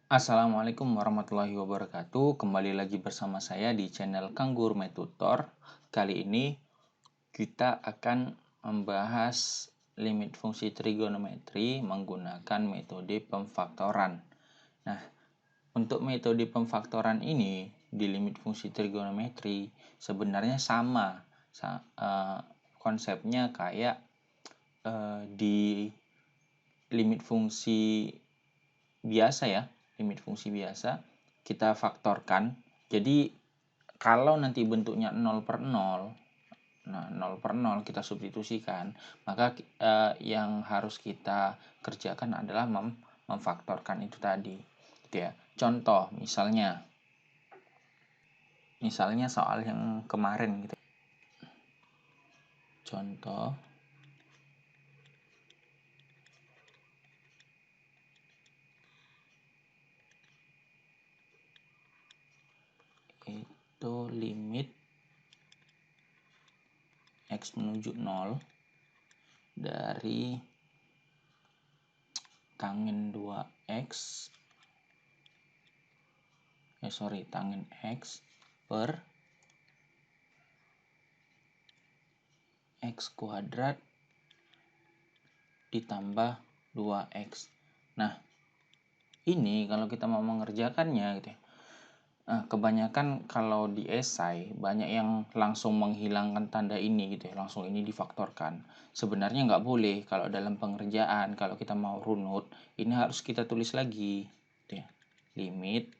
Assalamualaikum warahmatullahi wabarakatuh. Kembali lagi bersama saya di channel Kang Guru Tutor. Kali ini kita akan membahas limit fungsi trigonometri menggunakan metode pemfaktoran. Nah, untuk metode pemfaktoran ini di limit fungsi trigonometri sebenarnya sama, konsepnya kayak di limit fungsi biasa ya, limit fungsi biasa kita faktorkan. Jadi kalau nanti bentuknya 0 per 0, nah 0 per 0 kita substitusikan, maka yang harus kita kerjakan adalah memfaktorkan itu tadi gitu ya. Contoh misalnya soal yang kemarin gitu. Contoh itu limit x menuju 0 dari tangen 2x tangen x per x kuadrat ditambah 2x. Nah, ini kalau kita mau mengerjakannya gitu ya. Kebanyakan kalau di esai banyak yang langsung menghilangkan tanda ini gitu ya, langsung ini difaktorkan. Sebenarnya nggak boleh. Kalau dalam pengerjaan, kalau kita mau runut, ini harus kita tulis lagi gitu ya. Limit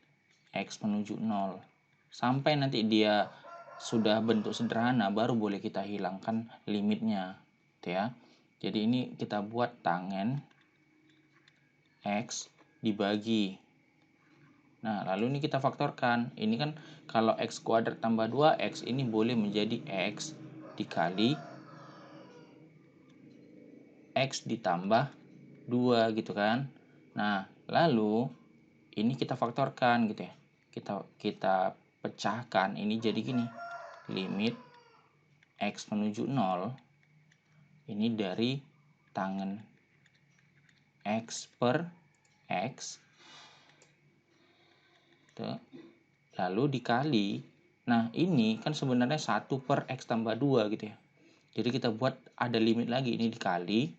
x menuju 0 sampai nanti dia sudah bentuk sederhana baru boleh kita hilangkan limitnya gitu ya. Jadi ini kita buat tangen x dibagi. Nah, lalu ini kita faktorkan. Ini kan kalau x kuadrat tambah 2x ini boleh menjadi x dikali x ditambah 2 gitu kan. Nah, lalu ini kita faktorkan gitu ya. Kita pecahkan ini jadi gini. Limit x menuju 0 ini dari tangen x per x lalu dikali, nah ini kan sebenarnya 1 per x tambah 2 gitu ya. Jadi kita buat ada limit lagi, ini dikali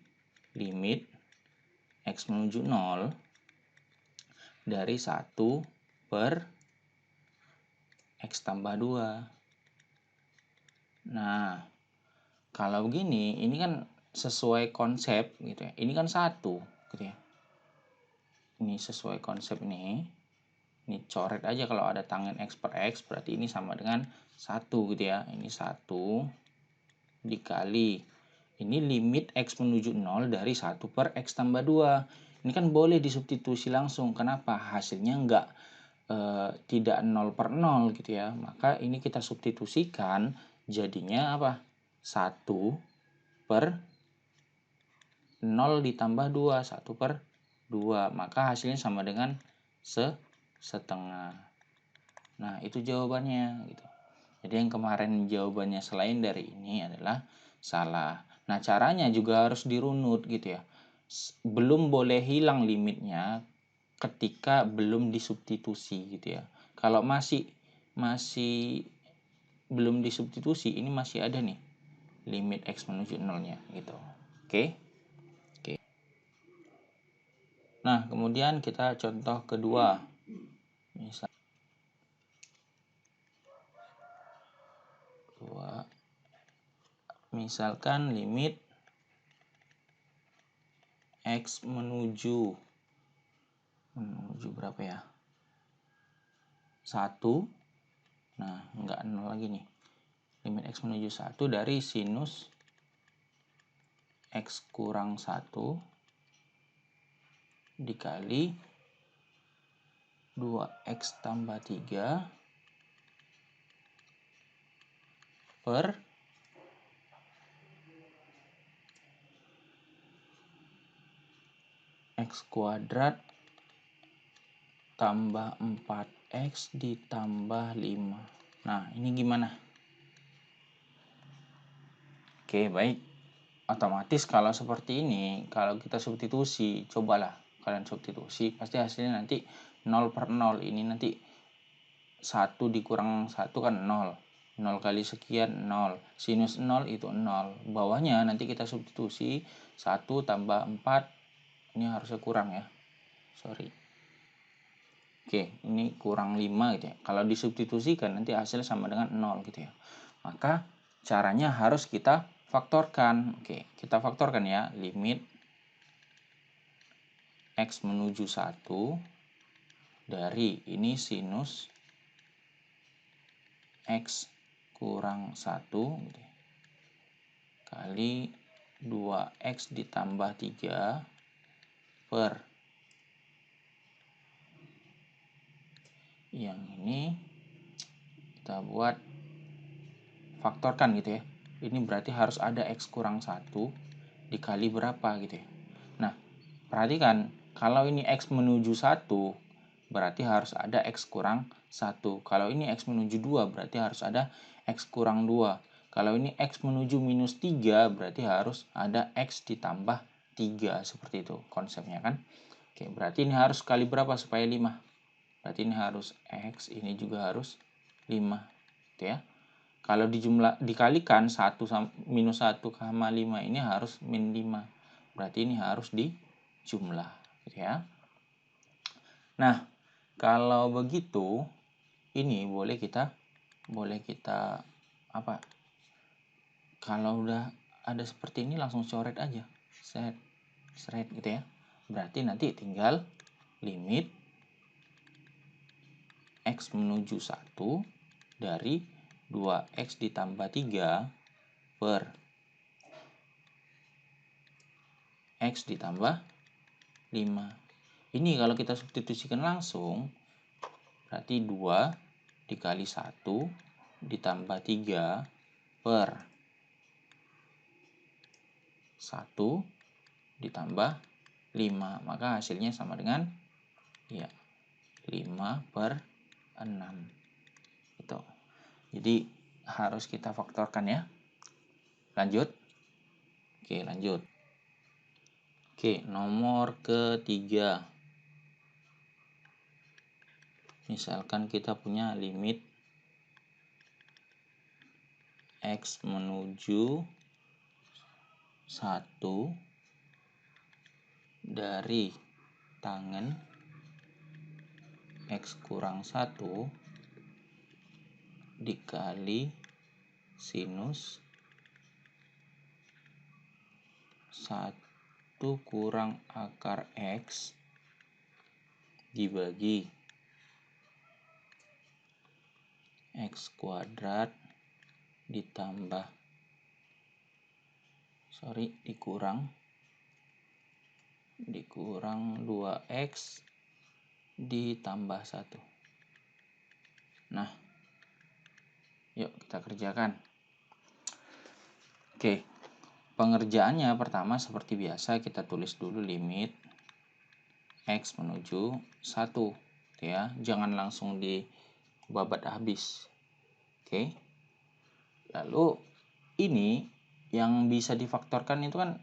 limit x menuju 0 dari 1 per x tambah 2. Nah, kalau begini, ini kan sesuai konsep gitu ya. Ini kan 1 gitu ya. Ini sesuai konsep nih. Ini coret aja kalau ada tangen x per x, berarti ini sama dengan 1 gitu ya. Ini 1 dikali. Ini limit x menuju 0 dari 1 per x tambah 2. Ini kan boleh disubstitusi langsung. Kenapa? Hasilnya tidak 0 per 0 gitu ya. Maka ini kita substitusikan jadinya apa? 1 per 0 ditambah 2. 1 per 2. Maka hasilnya sama dengan setengah. Nah, itu jawabannya gitu. Jadi yang kemarin jawabannya selain dari ini adalah salah. Nah, caranya juga harus dirunut gitu ya. Belum boleh hilang limitnya ketika belum disubstitusi gitu ya. Kalau masih belum disubstitusi, ini masih ada nih limit x menuju 0-nya gitu. Oke. Nah, kemudian kita contoh kedua. Misalkan limit x menuju berapa ya? 1. Nah, enggak 0 lagi nih. Limit x menuju 1 dari sinus x kurang 1 dikali 2x tambah 3 per x kuadrat tambah 4x ditambah 5. Nah, ini gimana? Oke, baik. Otomatis kalau seperti ini, kalau kita substitusi, cobalah kalian substitusi, pasti hasilnya nanti 0 per 0. Ini nanti 1 dikurang 1 kan 0. 0 kali sekian 0. Sinus 0 itu 0. Bawahnya nanti kita substitusi 1 tambah 4. Ini harusnya kurang ya. Sorry. Oke, ini kurang 5 gitu ya. Kalau disubstitusikan nanti hasilnya sama dengan 0 gitu ya. Maka caranya harus kita faktorkan. Oke, kita faktorkan ya. Limit X menuju 1 dari ini sinus X kurang 1 gitu ya, kali 2X ditambah 3 per yang ini kita buat faktorkan gitu ya. Ini berarti harus ada X kurang 1 dikali berapa gitu ya. Nah, perhatikan kalau ini X menuju 1 berarti harus ada X kurang 1. Kalau ini X menuju 2 berarti harus ada X kurang 2. Kalau ini X menuju minus 3 berarti harus ada X ditambah 3. Seperti itu konsepnya kan. Oke, berarti ini harus kali berapa supaya 5? Berarti ini harus X, ini juga harus 5. Gitu ya. Kalau dikalikan 1 minus 1 sama 5 ini harus min 5. Berarti ini harus dijumlah. Gitu ya. Nah, kalau begitu, ini boleh kita apa? Kalau udah ada seperti ini langsung coret aja, set gitu ya. Berarti nanti tinggal limit X menuju 1 dari 2X ditambah 3 per X ditambah 5. Ini kalau kita substitusikan langsung, berarti 2 dikali 1 ditambah 3 per 1 ditambah 5. Maka hasilnya sama dengan ya 5 per 6. Itu. Jadi harus kita faktorkan ya. Lanjut. Oke, lanjut. Oke, nomor ketiga. Misalkan kita punya limit X menuju 1 dari tangen X kurang 1 dikali sinus 1 kurang akar X dibagi X kuadrat ditambah dikurang 2X ditambah 1. Nah, yuk kita kerjakan. Oke, pengerjaannya pertama seperti biasa kita tulis dulu limit X menuju 1 ya, jangan langsung dibabat habis. Oke. Lalu ini yang bisa difaktorkan itu kan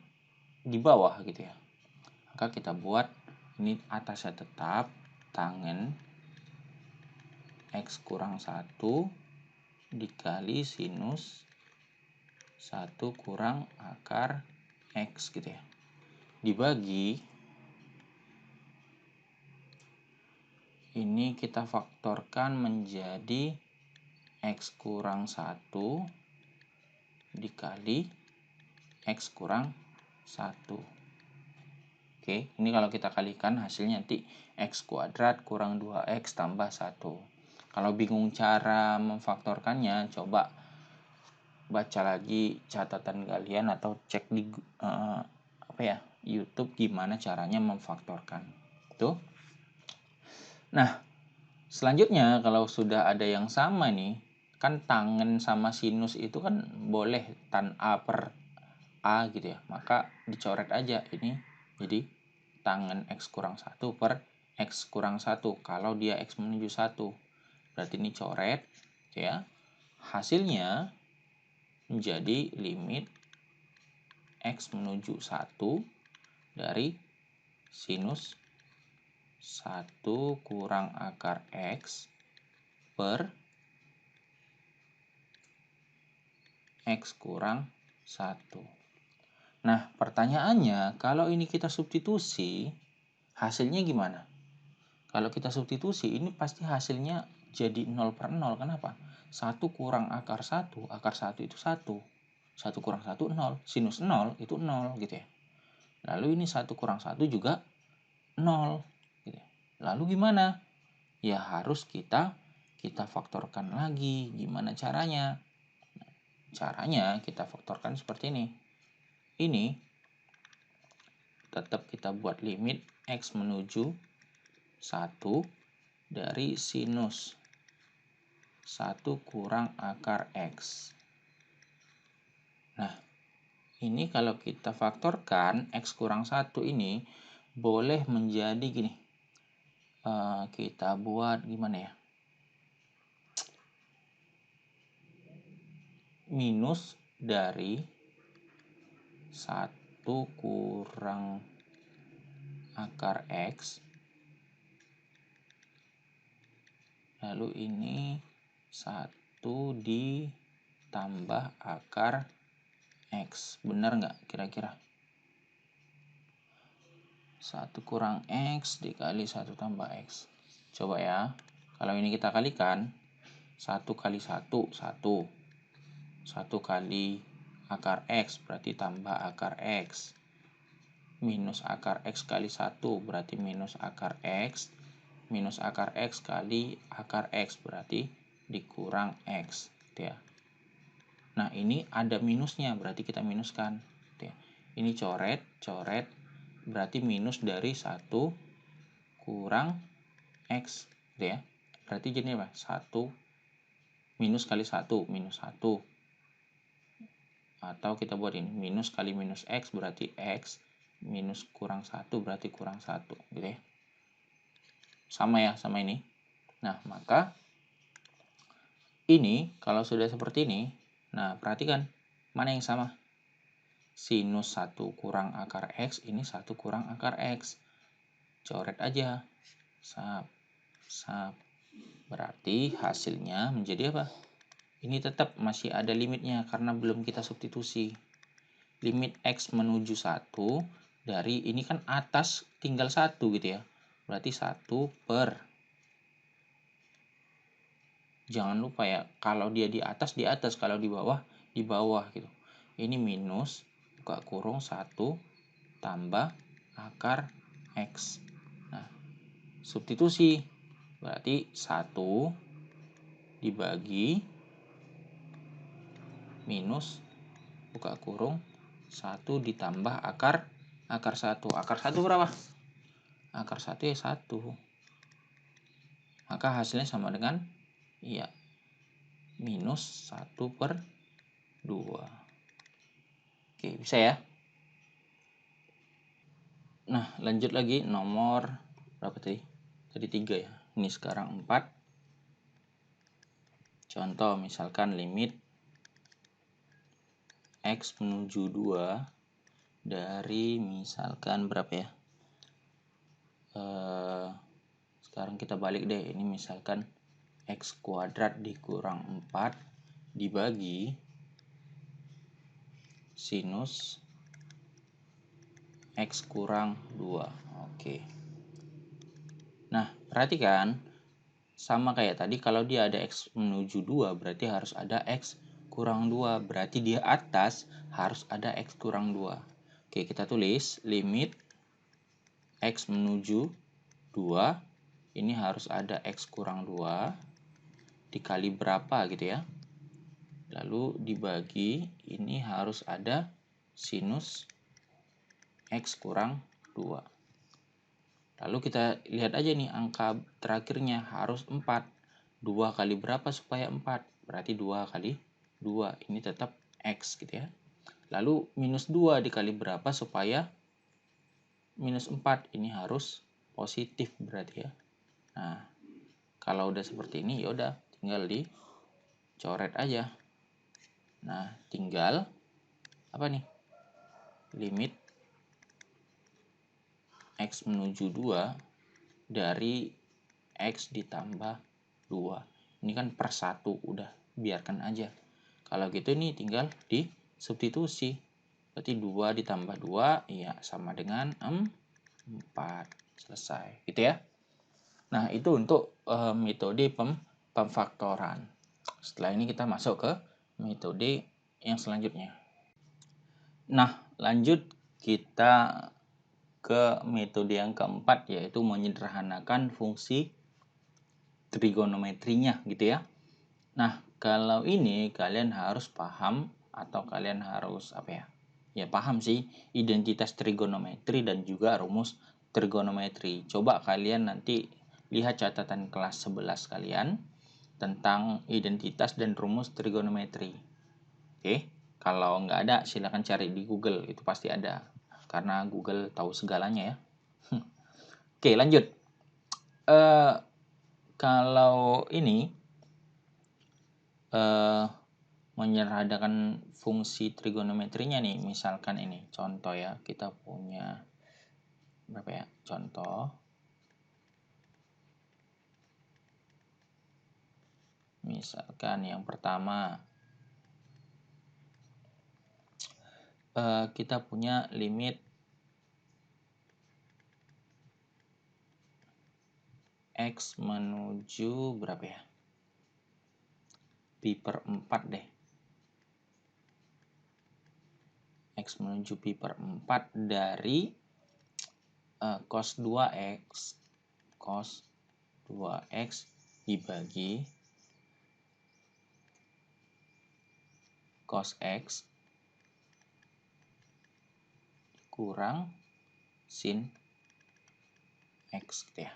di bawah gitu ya. Maka kita buat ini atasnya tetap tangen X kurang 1 dikali sinus 1 kurang akar X gitu ya. Dibagi ini kita faktorkan menjadi X kurang 1 dikali X kurang 1. Oke, ini kalau kita kalikan hasilnya nanti X kuadrat kurang 2X tambah 1. Kalau bingung cara memfaktorkannya, coba baca lagi catatan kalian atau cek di YouTube gimana caranya memfaktorkan. Tuh. Nah, selanjutnya kalau sudah ada yang sama nih, kan tangen sama sinus itu kan boleh tan A per A gitu ya. Maka dicoret aja ini jadi tangen X kurang 1 per X kurang 1 kalau dia X menuju 1. Berarti ini coret ya. Hasilnya menjadi limit X menuju 1 dari sinus 1 kurang akar X per X kurang 1. Nah, pertanyaannya, kalau ini kita substitusi, hasilnya gimana? Kalau kita substitusi, ini pasti hasilnya jadi 0 per 0. Kenapa? 1 kurang akar 1 itu 1. 1 kurang 1, 0. Sinus 0 itu 0, gitu ya. Lalu ini 1 kurang 1 juga 0. Gitu ya. Lalu gimana? Ya harus kita faktorkan lagi. Gimana caranya? Caranya kita faktorkan seperti ini. Ini tetap kita buat limit X menuju 1 dari sinus 1 kurang akar X. Nah, ini kalau kita faktorkan X kurang 1 ini boleh menjadi gini. Kita buat gimana ya? Minus dari 1 kurang akar X. Lalu ini 1 ditambah akar X. Benar nggak kira-kira? 1 kurang X dikali 1 tambah X. Coba ya. Kalau ini kita kalikan. 1 kali 1, 1. 1 kali akar X berarti tambah akar X. Minus akar X kali 1 berarti minus akar X. Minus akar X kali akar X berarti dikurang X. Gitu ya. Nah, ini ada minusnya berarti kita minuskan. Gitu ya. Ini coret, coret. Berarti minus dari 1 kurang X. Gitu ya. Berarti jadi apa? 1 minus kali 1, minus 1. Atau kita buat ini, minus kali minus X berarti X. Minus kurang 1 berarti kurang 1. Gitu ya. Sama ya, sama ini. Nah, maka ini kalau sudah seperti ini, nah perhatikan, mana yang sama? Sinus 1 kurang akar X, ini 1 kurang akar X. Coret aja. Sap, sap. Berarti hasilnya menjadi apa? Ini tetap masih ada limitnya karena belum kita substitusi. Limit X menuju 1 dari ini kan atas tinggal 1 gitu ya. Berarti 1 per. Jangan lupa ya, kalau dia di atas, kalau di bawah gitu. Ini minus, buka kurung 1 tambah akar X. Nah, substitusi. Berarti 1 dibagi minus, buka kurung 1 ditambah akar 1. Akar 1 berapa? Akar 1 ya 1. Maka hasilnya sama dengan iya minus 1 per 2. Oke, bisa ya? Nah, lanjut lagi nomor berapa tadi? Tadi 3 ya. Ini sekarang 4. Contoh misalkan limit X menuju 2 dari misalkan berapa ya? Sekarang kita balik deh. Ini misalkan X kuadrat dikurang 4 dibagi sinus X kurang 2. Oke. Nah, perhatikan. Sama kayak tadi, kalau dia ada X menuju 2, berarti harus ada X kurang 2. Berarti dia atas harus ada X kurang 2. Oke, kita tulis limit X menuju 2. Ini harus ada X kurang 2. Dikali berapa gitu ya. Lalu dibagi, ini harus ada sinus X kurang 2. Lalu kita lihat aja nih angka terakhirnya harus 4. 2 kali berapa supaya 4? Berarti 2 kali 2. Ini tetap X gitu ya. Lalu minus 2 dikali berapa supaya minus 4? Ini harus positif berarti ya. Nah, kalau udah seperti ini ya udah tinggal dicoret aja. Nah, tinggal apa nih? Limit X menuju 2 dari X ditambah 2. Ini kan per 1, udah biarkan aja. Kalau gitu ini tinggal di substitusi. Berarti 2 ditambah 2 ya sama dengan 4. Selesai. Gitu ya. Nah, itu untuk metode pemfaktoran. Setelah ini kita masuk ke metode yang selanjutnya. Nah, lanjut kita ke metode yang keempat, yaitu menyederhanakan fungsi trigonometrinya gitu ya. Nah, kalau ini kalian harus paham atau kalian harus apa ya? Ya paham sih identitas trigonometri dan juga rumus trigonometri. Coba kalian nanti lihat catatan kelas 11 kalian tentang identitas dan rumus trigonometri. Oke, kalau nggak ada silahkan cari di Google, itu pasti ada. Karena Google tahu segalanya ya. Oke, lanjut. Kalau ini menyederhanakan fungsi trigonometrinya nih, misalkan ini contoh ya, kita punya berapa ya contoh, misalkan yang pertama kita punya limit X menuju berapa ya, pi per 4 deh, X menuju pi per 4 dari cos 2X dibagi cos X kurang sin X gitu ya.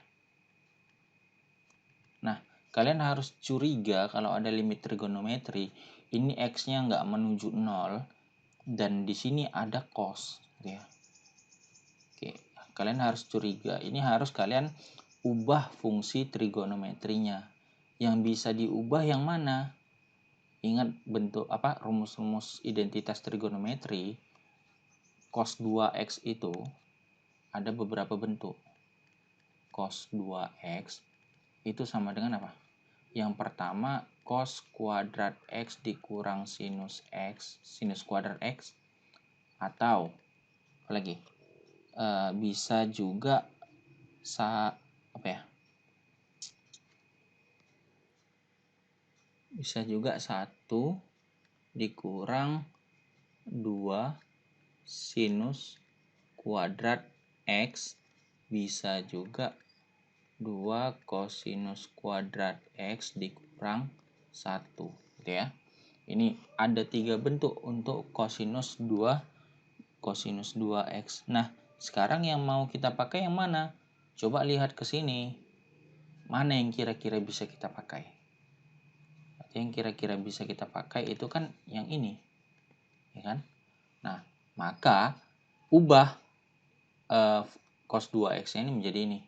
Nah, kalian harus curiga kalau ada limit trigonometri, ini X-nya nggak menuju 0, dan di sini ada cos gitu ya. Oke, kalian harus curiga, ini harus kalian ubah fungsi trigonometrinya. Yang bisa diubah yang mana? Ingat bentuk apa, rumus-rumus identitas trigonometri, cos 2X itu ada beberapa bentuk. Cos 2X itu sama dengan apa? Yang pertama, cos kuadrat X dikurang sinus X, sinus kuadrat X. Atau, apa lagi? Bisa juga bisa juga 1 dikurang 2 sinus kuadrat X. Bisa juga 2 kosinus kuadrat X dikurang 1 gitu ya. Ini ada 3 bentuk untuk kosinus 2X. Nah, sekarang yang mau kita pakai yang mana? Coba lihat ke sini. Mana yang kira-kira bisa kita pakai? Yang kira-kira bisa kita pakai itu kan yang ini. Ya kan? Nah, maka ubah cos 2X ini menjadi ini.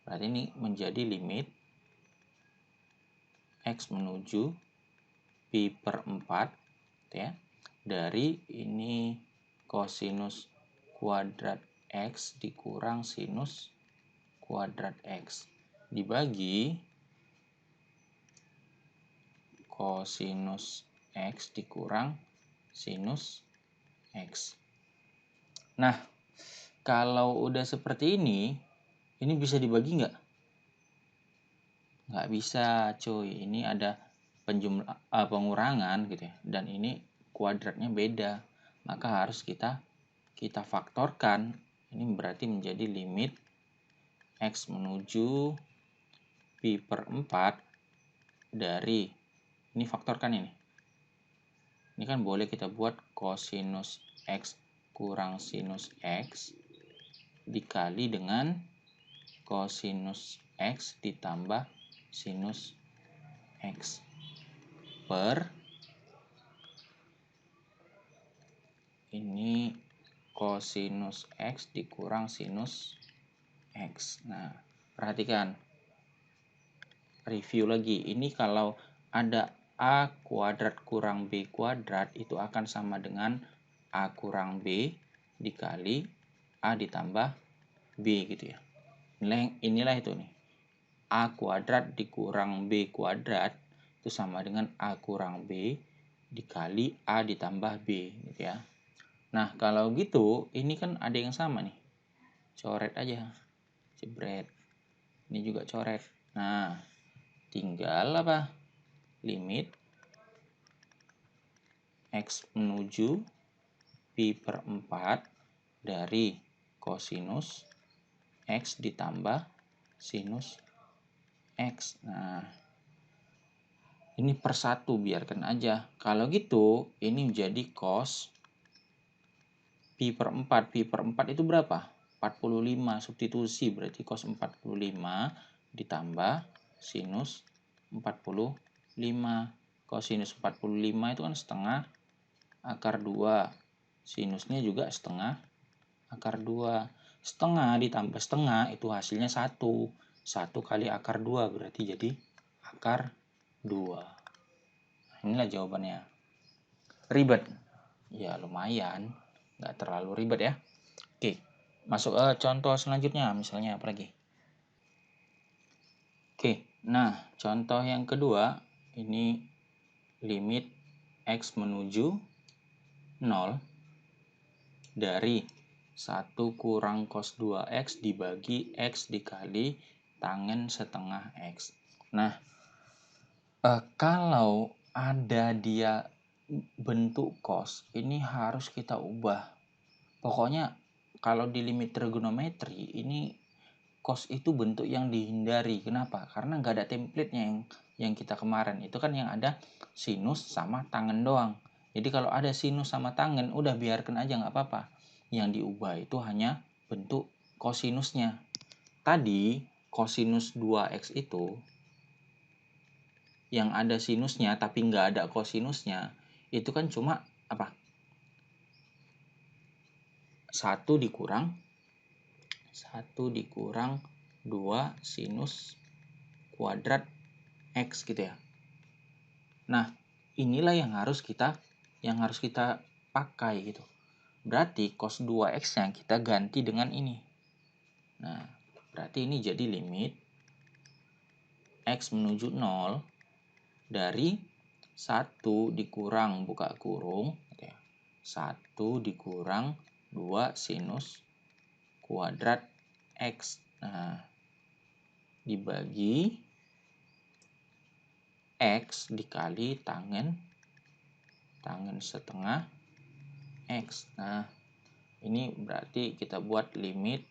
Berarti ini menjadi limit X menuju pi per 4 ya, dari ini kosinus kuadrat X dikurang sinus kuadrat X dibagi kosinus X dikurang sinus X. Nah, kalau udah seperti ini bisa dibagi nggak? Nggak bisa cuy, ini ada pengurangan gitu ya, dan ini kuadratnya beda, maka harus kita faktorkan. Ini berarti menjadi limit X menuju pi per 4 dari, ini faktorkan ini kan boleh kita buat kosinus X kurang sinus X dikali dengan kosinus X ditambah sinus X per ini kosinus X dikurang sinus X. Nah, perhatikan, review lagi, ini kalau ada A kuadrat kurang B kuadrat itu akan sama dengan A kurang B dikali A ditambah B gitu ya. Inilah itu nih. A kuadrat dikurang B kuadrat itu sama dengan A kurang B dikali A ditambah B gitu ya. Nah, kalau gitu ini kan ada yang sama nih. Coret aja. Jebret. Ini juga coret. Nah, tinggal apa? Limit X menuju pi per 4 dari kosinus X ditambah sinus X. Nah, ini per 1 biarkan aja. Kalau gitu, ini menjadi cos pi per 4. Pi per 4 itu berapa? 45. Substitusi berarti cos 45 ditambah sinus 45. Kosinus 45 itu kan setengah akar 2. Sinusnya juga setengah akar 2. Setengah ditambah setengah itu hasilnya 1. 1 kali akar 2 berarti jadi akar 2. Inilah jawabannya. Ribet? Ya lumayan. Nggak terlalu ribet ya. Oke, masuk contoh selanjutnya. Misalnya apa lagi? Oke, nah contoh yang kedua. Ini limit X menuju 0 dari 1 kurang cos 2X dibagi X dikali tangen setengah X. Nah, kalau ada dia bentuk cos, ini harus kita ubah. Pokoknya kalau di limit trigonometri, ini cos itu bentuk yang dihindari. Kenapa? Karena nggak ada template-nya yang kita kemarin. Itu kan yang ada sinus sama tangen doang. Jadi kalau ada sinus sama tangen, udah biarkan aja nggak apa-apa. Yang diubah itu hanya bentuk kosinusnya. Tadi kosinus 2X itu yang ada sinusnya tapi nggak ada kosinusnya, itu kan cuma apa? 1 dikurang 2 sinus kuadrat X gitu ya. Nah, inilah yang harus kita pakai gitu. Berarti cos 2X-nya kita ganti dengan ini. Nah, berarti ini jadi limit X menuju 0 dari 1 dikurang buka kurung gitu ya. 1 dikurang 2 sinus kuadrat X. Nah, dibagi X dikali tangen setengah X. Nah, ini berarti kita buat limit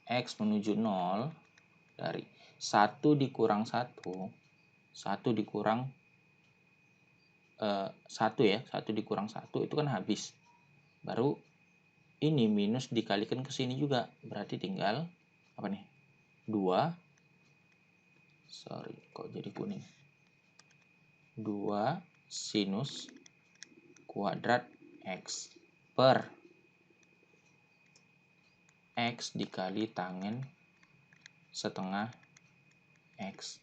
X menuju 0 dari 1 dikurang 1 dikurang 1 ya, 1 dikurang 1 itu kan habis. Baru ini minus dikalikan ke sini juga, berarti tinggal apa nih? 2 kok jadi kuning. 2 sinus kuadrat X per X dikali tangen setengah X.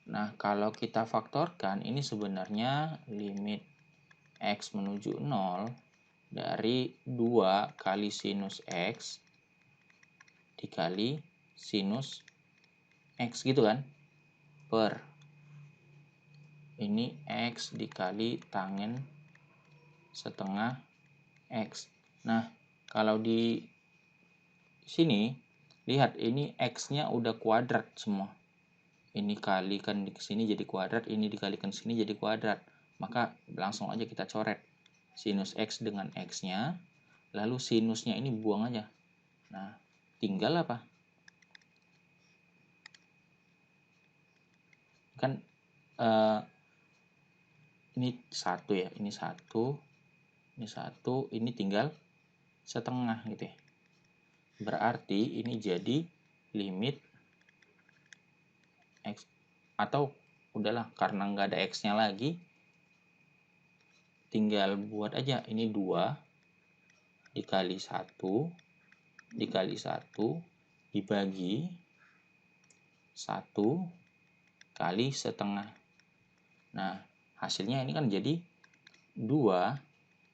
Nah, kalau kita faktorkan, ini sebenarnya limit X menuju 0 dari 2 kali sinus X dikali sinus X gitu kan, per ini X dikali tangen setengah X. Nah, kalau di sini, lihat ini X-nya udah kuadrat semua. Ini kalikan di sini jadi kuadrat, ini dikalikan sini jadi kuadrat. Maka langsung aja kita coret sinus X dengan X-nya, lalu sinusnya ini buang aja. Nah, tinggal apa? Kan ini 1 ya, ini 1, ini 1, ini tinggal setengah gitu ya. Berarti ini jadi limit X, atau udahlah karena nggak ada X-nya lagi, tinggal buat aja ini 2 dikali 1 dibagi 1 kali setengah. Nah, hasilnya ini kan jadi 2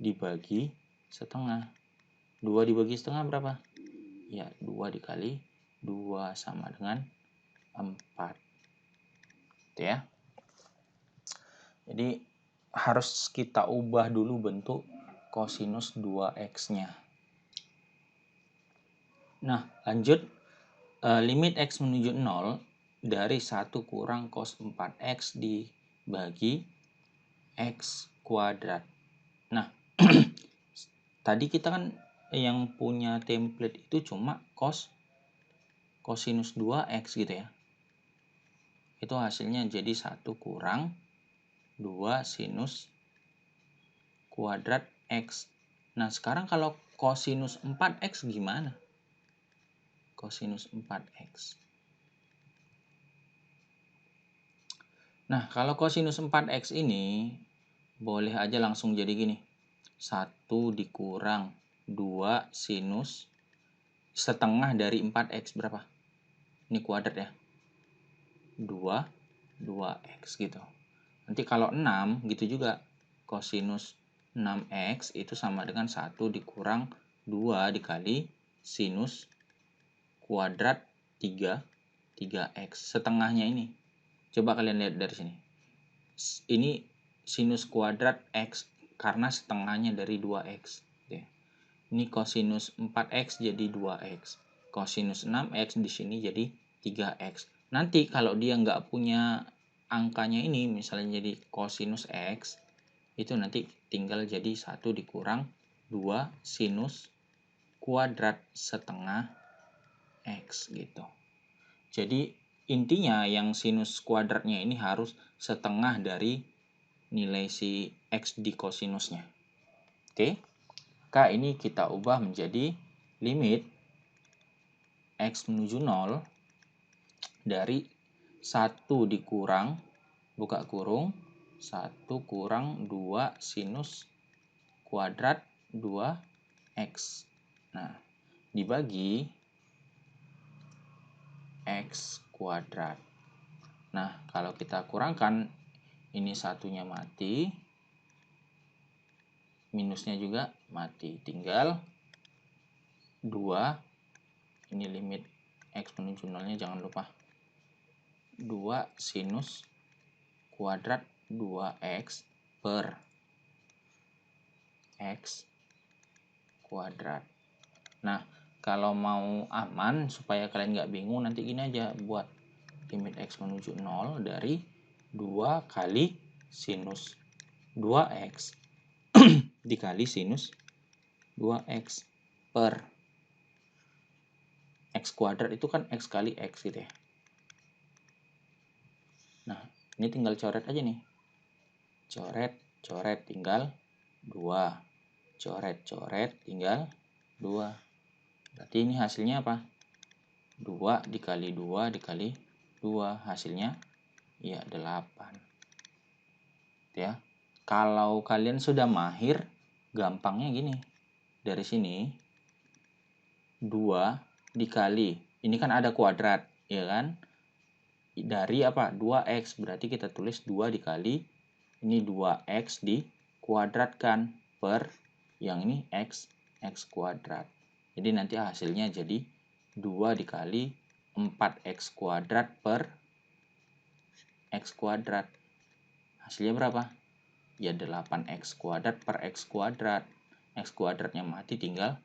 dibagi setengah. 2 dibagi setengah berapa? Ya, 2 dikali 2 sama dengan 4. Gitu ya. Jadi harus kita ubah dulu bentuk kosinus 2x-nya. Nah, lanjut. Limit x menuju 0 dari 1 kurang cos 4x dibagi x kuadrat. Nah, tadi kita kan yang punya template itu cuma kosinus 2x gitu ya. Itu hasilnya jadi 1 kurang 2 sinus kuadrat x. Nah, sekarang kalau kosinus 4x gimana? Kosinus 4x. Nah, kalau kosinus 4x ini boleh aja langsung jadi gini. 1 dikurang 2 sinus setengah dari 4x berapa? Ini kuadrat ya. 2x gitu. Nanti kalau 6 gitu juga. Kosinus 6x itu sama dengan 1 dikurang 2 dikali sinus kuadrat 3x. Setengahnya ini. Coba kalian lihat dari sini. Ini sinus kuadrat x karena setengahnya dari 2x. Ini kosinus 4x jadi 2x. Kosinus 6x di sini jadi 3x. Nanti kalau dia nggak punya angkanya ini, misalnya jadi kosinus x, itu nanti tinggal jadi 1 dikurang 2 sinus kuadrat setengah x gitu. Jadi intinya yang sinus kuadratnya ini harus setengah dari nilai si x di kosinusnya. Oke. Maka ini kita ubah menjadi limit x menuju 0 dari 1 dikurang, buka kurung, 1 kurang 2 sinus kuadrat 2x. Nah, dibagi x kuadrat. Nah, kalau kita kurangkan, ini satunya mati, minusnya juga mati. Tinggal 2, ini limit x menuju 0-nya jangan lupa. 2 sinus kuadrat 2x per x kuadrat. Nah, kalau mau aman supaya kalian nggak bingung, nanti gini aja buat limit x menuju 0 dari 2 kali sinus 2x dikali sinus 2x per x kuadrat itu kan x kali x gitu ya. Nah, ini tinggal coret aja nih. Coret tinggal 2. Coret tinggal 2. Berarti ini hasilnya apa? 2 dikali 2 dikali 2. Hasilnya ya 8. Ya. Kalau kalian sudah mahir, gampangnya gini. Dari sini 2 dikali, ini kan ada kuadrat, ya kan? Dari apa? 2x, berarti kita tulis 2 dikali, ini 2x dikuadratkan per yang ini x kuadrat. Jadi nanti hasilnya jadi 2 dikali 4x kuadrat per x kuadrat. Hasilnya berapa? Ya 8x kuadrat per x kuadrat. X kuadratnya mati, tinggal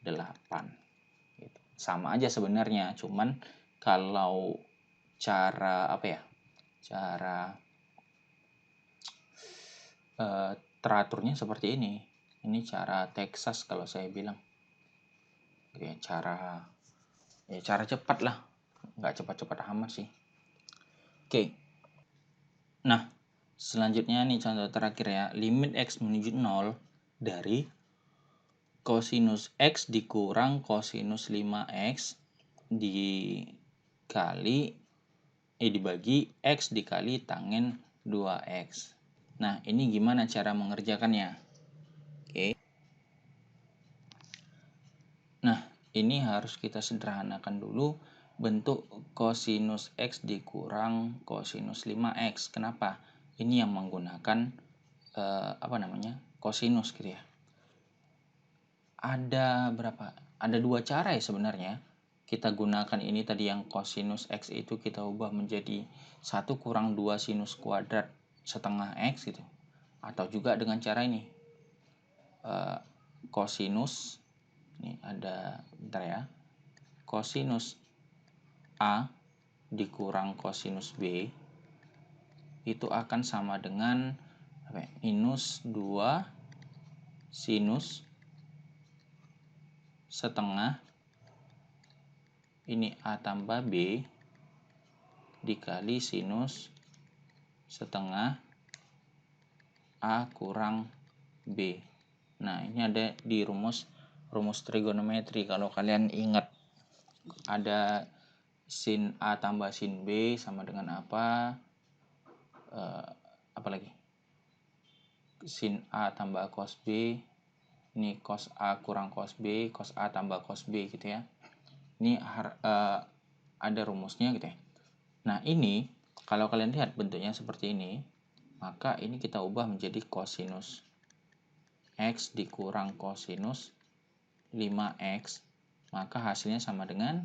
8. Gitu. Sama aja sebenarnya, cuman kalau cara apa ya? Cara teraturnya seperti ini. Ini cara Texas kalau saya bilang. Oke, cara cepat lah. Nggak cepat-cepat amat sih. Oke. Nah, selanjutnya nih contoh terakhir ya. Limit x menuju 0 dari kosinus x dikurang kosinus 5x dibagi x dikali tangen 2x. Nah, ini gimana cara mengerjakannya? Oke. Nah, ini harus kita sederhanakan dulu bentuk kosinus x dikurang kosinus 5x. Kenapa? Ini yang menggunakan kosinus gitu ya. ada berapa? Ada dua cara ya sebenarnya. Kita gunakan ini tadi yang kosinus X itu kita ubah menjadi 1 kurang 2 sinus kuadrat setengah X gitu. Atau juga dengan cara ini. Kosinus, ini ada, bentar ya. Kosinus A dikurang kosinus B itu akan sama dengan minus 2 sinus setengah ini A tambah B dikali sinus setengah A kurang B. Nah, ini ada di rumus trigonometri. Kalau kalian ingat, ada sin A tambah sin B sama dengan apa? Apa lagi? Sin A tambah cos B, ini cos A kurang cos B, cos A tambah cos B gitu ya. Ini ada rumusnya gitu ya. Nah, ini kalau kalian lihat bentuknya seperti ini, maka ini kita ubah menjadi kosinus X dikurang kosinus 5X, maka hasilnya sama dengan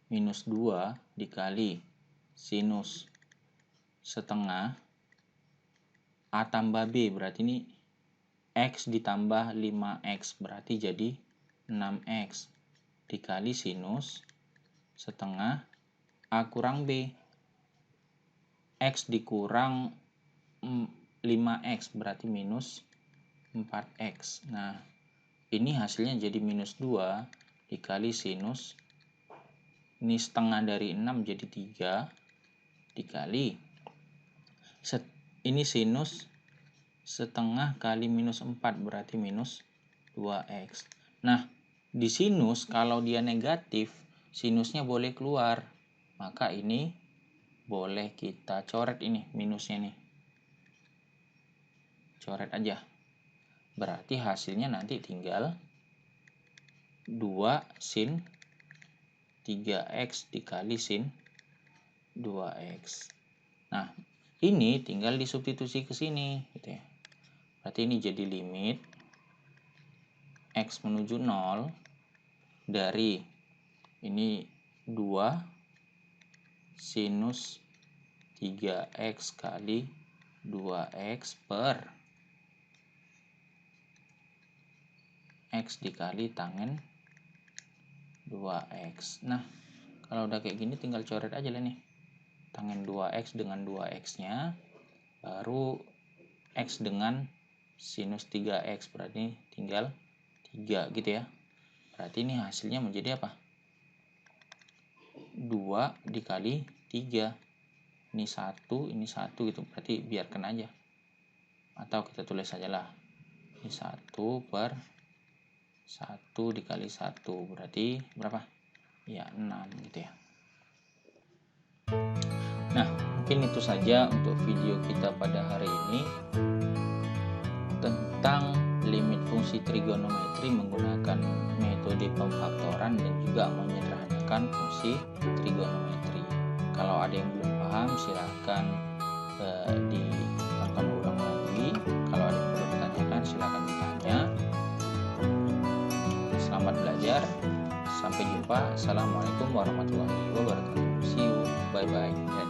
minus 2 dikali sinus setengah A tambah B, berarti ini X ditambah 5X, berarti jadi 6X dikali sinus setengah A kurang B. X dikurang 5X berarti minus 4X. Nah, ini hasilnya jadi minus 2 dikali sinus, ini setengah dari 6 jadi 3 dikali ini sinus setengah kali minus 4 berarti minus 2X. Nah, di sinus kalau dia negatif, sinusnya boleh keluar. Maka ini boleh kita coret ini minusnya nih. Coret aja. Berarti hasilnya nanti tinggal 2 sin 3X dikali sin 2X. Nah, ini tinggal disubstitusi ke sini gitu ya. Berarti ini jadi limit X menuju 0 dari ini 2 sinus 3X kali 2X per X dikali tangen 2X. Nah, kalau udah kayak gini tinggal coret aja lah nih. Tangen 2X dengan 2X-nya, baru X dengan sinus 3X, berarti tinggal 3 gitu ya. Berarti ini hasilnya menjadi apa? 2 dikali 3. Ini 1, ini 1 gitu. Berarti biarkan aja. Atau kita tulis aja lah. Ini 1 per 1 dikali 1. Berarti berapa? Ya, 6 gitu ya. Nah, mungkin itu saja untuk video kita pada hari ini tentang limit fungsi trigonometri menggunakan metode pemfaktoran dan juga menyederhanakan fungsi trigonometri. Kalau ada yang belum paham, silahkan ditonton ulang lagi. Kalau ada yang perlu ditanyakan, silahkan bertanya. Selamat belajar. Sampai jumpa. Assalamualaikum warahmatullahi wabarakatuh. See you. Bye-bye.